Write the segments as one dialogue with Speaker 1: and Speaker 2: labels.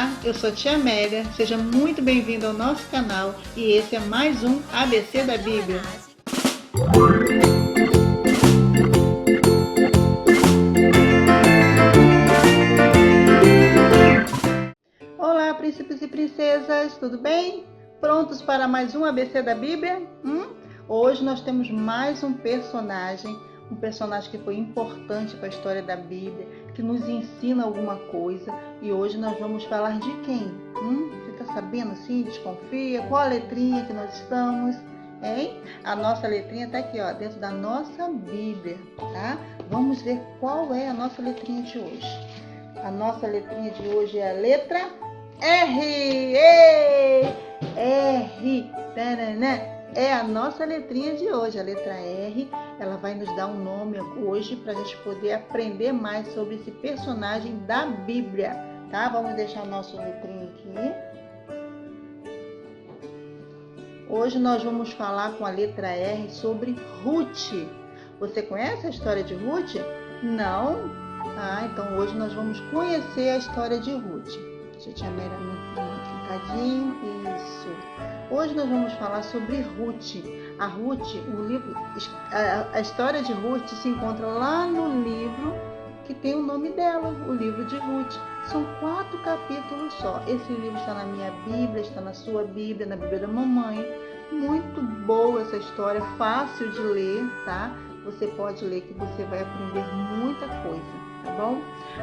Speaker 1: Olá, eu sou a Tia Amélia, seja muito bem-vindo ao nosso canal e esse é mais um ABC da Bíblia. Olá, príncipes e princesas, tudo bem? Prontos para mais um ABC da Bíblia? Hoje nós temos mais um personagem que foi importante para a história da Bíblia, que nos ensina alguma coisa. E hoje nós vamos falar de quem? Fica sabendo assim? Desconfia? Qual a letrinha que nós estamos? Hein? A nossa letrinha está aqui, ó, dentro da nossa Bíblia, tá? Vamos ver qual é a nossa letrinha de hoje. A nossa letrinha de hoje é a letra R. Ei! R. Taranã. É a nossa letrinha de hoje, a letra R. Ela vai nos dar um nome hoje para a gente poder aprender mais sobre esse personagem da Bíblia, tá? Vamos deixar o nosso letrinho aqui. Hoje nós vamos falar com a letra R sobre Ruth. Você conhece a história de Ruth? Não? Então hoje nós vamos conhecer a história de Ruth. Deixa eu te amar amplificadinho. Isso. Hoje nós vamos falar sobre Ruth. A Ruth, a história de Ruth se encontra lá no livro que tem o nome dela, o livro de Ruth. São 4 capítulos só. Esse livro está na minha Bíblia, está na sua Bíblia, na Bíblia da mamãe. Muito boa essa história, fácil de ler, tá? Você pode ler que você vai aprender muita coisa, tá bom?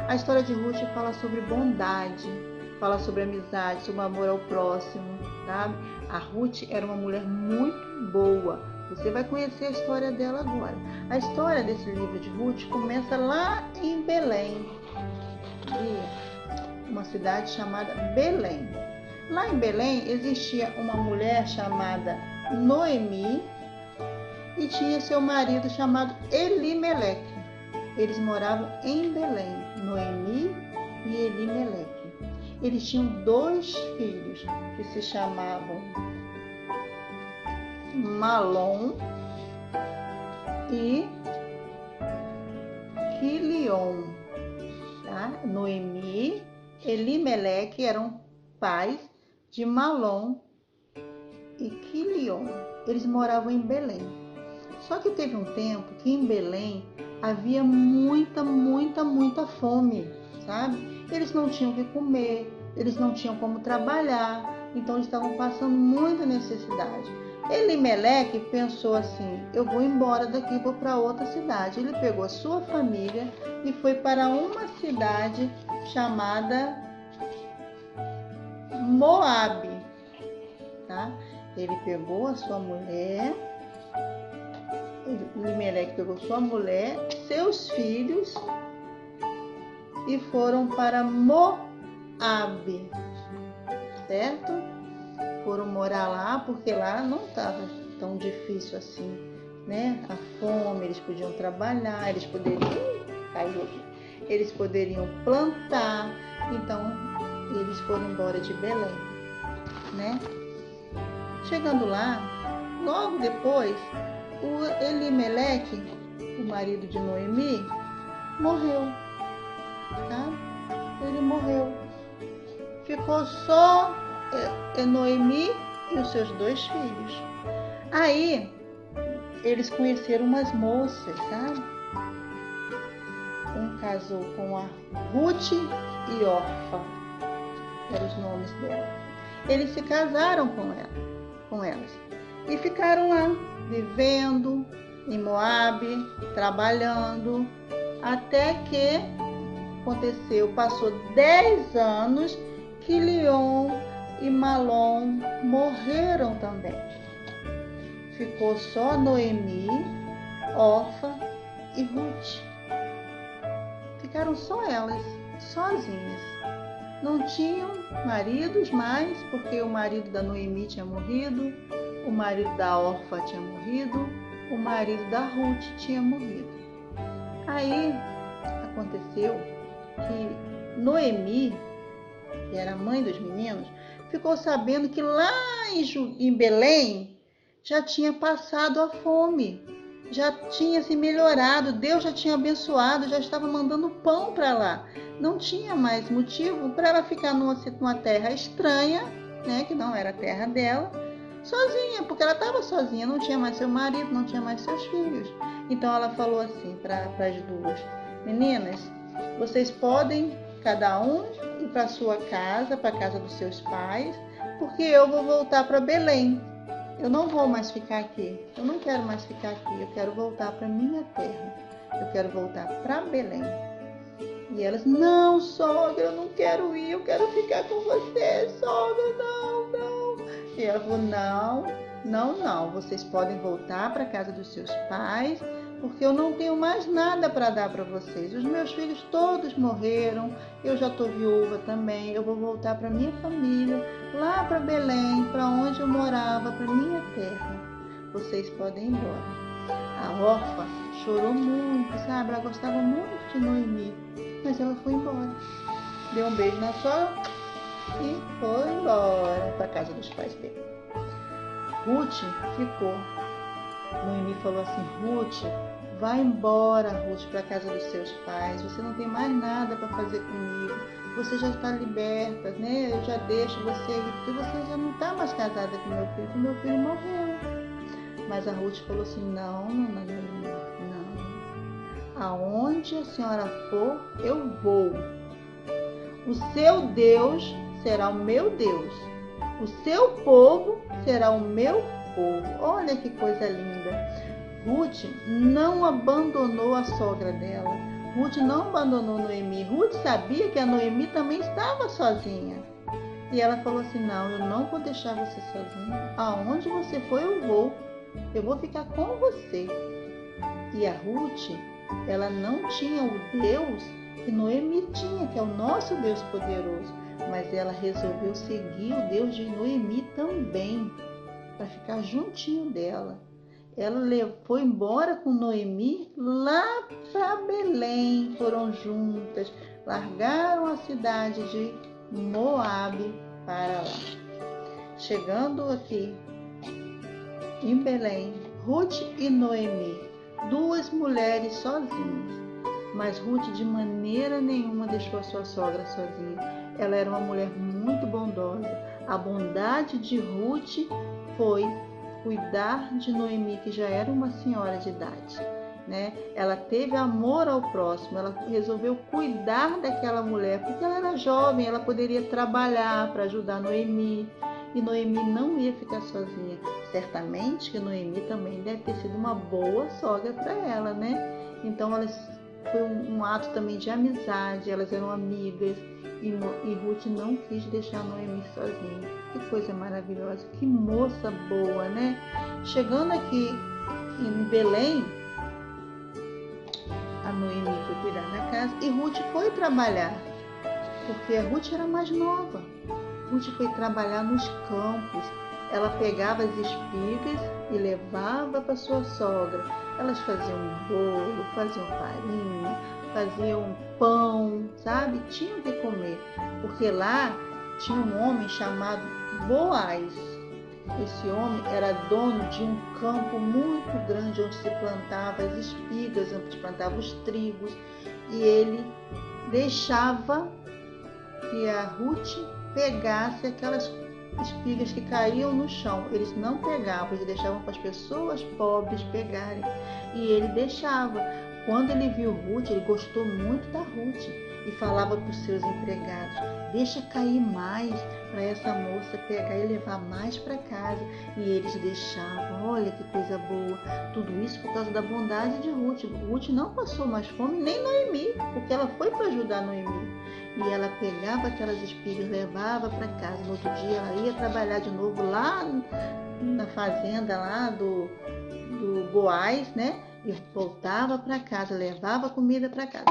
Speaker 1: A história de Ruth fala sobre bondade, fala sobre amizade, sobre amor ao próximo, tá? A Ruth era uma mulher muito boa. Você vai conhecer a história dela agora. A história desse livro de Ruth começa lá em Belém, uma cidade chamada Belém. Lá em Belém existia uma mulher chamada Noemi e tinha seu marido chamado Elimeleque. Eles moravam em Belém, Noemi e Elimeleque. Eles tinham 2 filhos que se chamavam Malom e Quilion, tá? Noemi e Elimeleque eram pais de Malom e Quilion. Eles moravam em Belém. Só que teve um tempo que em Belém havia muita fome, sabe? Eles não tinham o que comer, eles não tinham como trabalhar, então eles estavam passando muita necessidade. Elimeleque pensou assim: eu vou embora daqui, vou para outra cidade. Ele pegou a sua família e foi para uma cidade chamada Moabe, tá? Ele pegou a sua mulher, Elimeleque pegou sua mulher, seus filhos e foram para Moabe, certo? Foram morar lá porque lá não estava tão difícil assim, né? A fome, eles podiam trabalhar, eles poderiam plantar, então eles foram embora de Belém, né? Chegando lá, logo depois, o Elimeleque, o marido de Noemi, morreu, tá? Ele morreu. Ficou só Noemi e os seus 2 filhos. Aí, eles conheceram umas moças, sabe? Um casou com a Ruth e Orfa, eram os nomes dela. Eles se casaram com elas e ficaram lá, vivendo em Moabe, trabalhando, até que passou 10 anos, Quilion e Malom morreram também. Ficou só Noemi, Orfa e Ruth. Ficaram só elas, sozinhas. Não tinham maridos mais, porque o marido da Noemi tinha morrido, o marido da Orfa tinha morrido, o marido da Ruth tinha morrido. Aí aconteceu que Noemi, que era a mãe dos meninos, ficou sabendo que lá em Belém já tinha passado a fome. já tinha se melhorado, Deus já tinha abençoado, já estava mandando pão para lá. Não tinha mais motivo para ela ficar numa terra estranha, né, que não era a terra dela, sozinha, porque ela estava sozinha, não tinha mais seu marido, não tinha mais seus filhos. Então ela falou assim para as duas: meninas, vocês podem cada um ir para sua casa, para a casa dos seus pais, porque eu vou voltar para Belém. Eu não vou mais ficar aqui. Eu não quero mais ficar aqui. Eu quero voltar para minha terra. Eu quero voltar para Belém. E elas: não, sogra, eu não quero ir. Eu quero ficar com você, sogra. Não, não. E ela falou: não, não, não. Vocês podem voltar para a casa dos seus pais, porque eu não tenho mais nada para dar para vocês. Os meus filhos todos morreram. Eu já estou viúva também. Eu vou voltar para minha família, lá para Belém, para onde eu morava, para minha terra. Vocês podem ir embora. A órfã chorou muito, sabe? Ela gostava muito de Noemi, mas ela foi embora. Deu um beijo na sogra e foi embora para a casa dos pais dele. Ruth ficou. Noemi falou assim: Ruth, vai embora, Ruth, para a casa dos seus pais. Você não tem mais nada para fazer comigo. Você já está liberta, né? Eu já deixo você ir, porque você já não está mais casada com meu filho, porque meu filho morreu. Mas a Ruth falou assim: não, Noemi, não. Aonde a senhora for, eu vou. O seu Deus será o meu Deus. O seu povo será o meu povo. Olha que coisa linda. Ruth não abandonou a sogra dela. Ruth não abandonou Noemi. Ruth sabia que a Noemi também estava sozinha. E ela falou assim: não, eu não vou deixar você sozinha. Aonde você for, eu vou. Eu vou ficar com você. E a Ruth, ela não tinha o Deus que Noemi tinha, que é o nosso Deus poderoso. Mas ela resolveu seguir o Deus de Noemi também, para ficar juntinho dela. Ela foi embora com Noemi lá para Belém, foram juntas, largaram a cidade de Moabe para lá. Chegando aqui em Belém, Ruth e Noemi, duas mulheres sozinhas. Mas Ruth de maneira nenhuma deixou a sua sogra sozinha. Ela era uma mulher muito bondosa. A bondade de Ruth foi cuidar de Noemi, que já era uma senhora de idade, né? Ela teve amor ao próximo, ela resolveu cuidar daquela mulher, porque ela era jovem, ela poderia trabalhar para ajudar Noemi, e Noemi não ia ficar sozinha. Certamente que Noemi também deve ter sido uma boa sogra para ela, né? Então foi um ato também de amizade, elas eram amigas, e Ruth não quis deixar Noemi sozinha. Que coisa maravilhosa, que moça boa, né? Chegando aqui em Belém, a Noemi foi cuidar da casa e Ruth foi trabalhar, porque a Ruth era mais nova. Ruth foi trabalhar nos campos. Ela pegava as espigas e levava para sua sogra. Elas faziam um bolo, faziam farinha, faziam pão, sabe? Tinham que comer, porque lá tinha um homem chamado Boaz. Esse homem era dono de um campo muito grande onde se plantava as espigas, onde se plantava os trigos, e ele deixava que a Ruth pegasse aquelas espigas que caíam no chão. Eles não pegavam, eles deixavam para as pessoas pobres pegarem. E ele deixava. Quando ele viu Ruth, ele gostou muito da Ruth e falava para os seus empregados: deixa cair mais para essa moça pegar e levar mais para casa. E eles deixavam. Olha que coisa boa. Tudo isso por causa da bondade de Ruth. Ruth não passou mais fome, nem Noemi, porque ela foi para ajudar Noemi. E ela pegava aquelas espigas, levava para casa. No outro dia ela ia trabalhar de novo lá na fazenda lá do Boaz, né? E voltava para casa, levava comida para casa,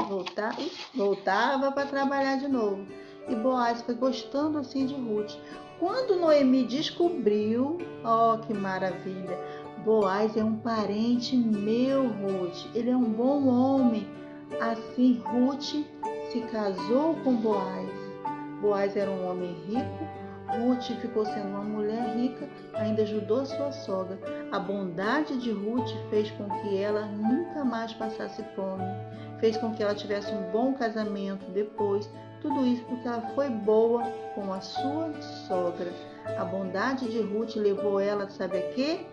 Speaker 1: voltava para trabalhar de novo. E Boaz foi gostando assim de Ruth. Quando Noemi descobriu, ó, que maravilha, Boaz é um parente meu, Ruth, ele é um bom homem. Assim Ruth se casou com Boaz. Boaz era um homem rico, Ruth ficou sendo uma mulher rica, ainda ajudou sua sogra. A bondade de Ruth fez com que ela nunca mais passasse fome, fez com que ela tivesse um bom casamento depois. Tudo isso porque ela foi boa com a sua sogra. A bondade de Ruth levou ela, sabe a quê?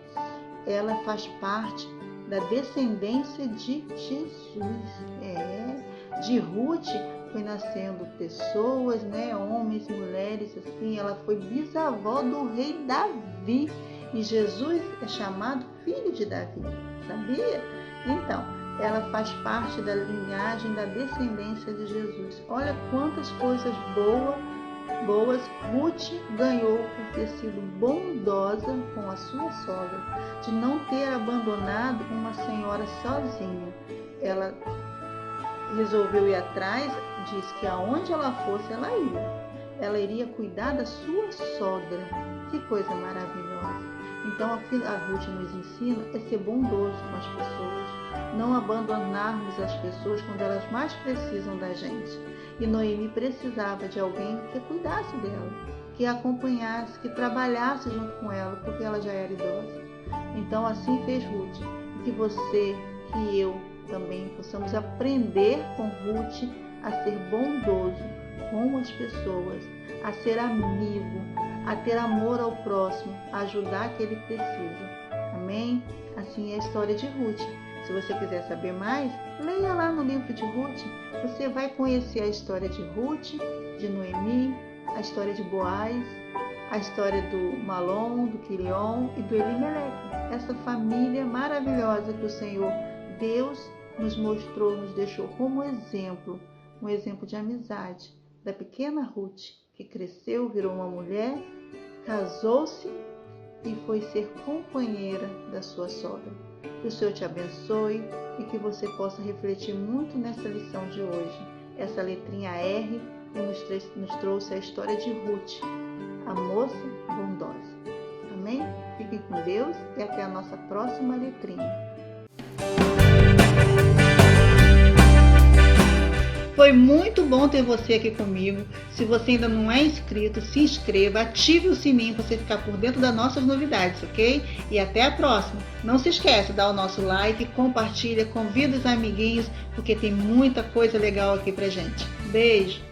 Speaker 1: Ela faz parte da descendência de Jesus. De Ruth foi nascendo pessoas, homens, mulheres, assim. Ela foi bisavó do rei Davi. E Jesus é chamado filho de Davi, sabia? Então, ela faz parte da linhagem, da descendência de Jesus. Olha quantas coisas boas Ruth ganhou por ter sido bondosa com a sua sogra, de não ter abandonado uma senhora sozinha. Ela resolveu ir atrás, disse que aonde ela fosse, ela ia. Ela iria cuidar da sua sogra. Que coisa maravilhosa! Então, o que a Ruth nos ensina é ser bondoso com as pessoas, não abandonarmos as pessoas quando elas mais precisam da gente. E Noemi precisava de alguém que cuidasse dela, que a acompanhasse, que trabalhasse junto com ela, porque ela já era idosa. Então, assim fez Ruth. E que você, que eu também possamos aprender com Ruth a ser bondoso com as pessoas, a ser amigo, a ter amor ao próximo, a ajudar aquele que precisa. Amém? Assim é a história de Ruth. Se você quiser saber mais, leia lá no livro de Ruth. Você vai conhecer a história de Ruth, de Noemi, a história de Boaz, a história do Malom, do Quilion e do Elimeleque. Essa família maravilhosa que o Senhor Deus nos mostrou, nos deixou como exemplo, um exemplo de amizade da pequena Ruth, que cresceu, virou uma mulher, casou-se e foi ser companheira da sua sogra. Que o Senhor te abençoe e que você possa refletir muito nessa lição de hoje. Essa letrinha R que nos trouxe a história de Ruth, a moça bondosa. Amém? Fiquem com Deus e até a nossa próxima letrinha. Foi muito bom ter você aqui comigo. Se você ainda não é inscrito, se inscreva, ative o sininho para você ficar por dentro das nossas novidades, ok? E até a próxima. Não se esquece, dá o nosso like, compartilha, convida os amiguinhos, porque tem muita coisa legal aqui pra gente. Beijo!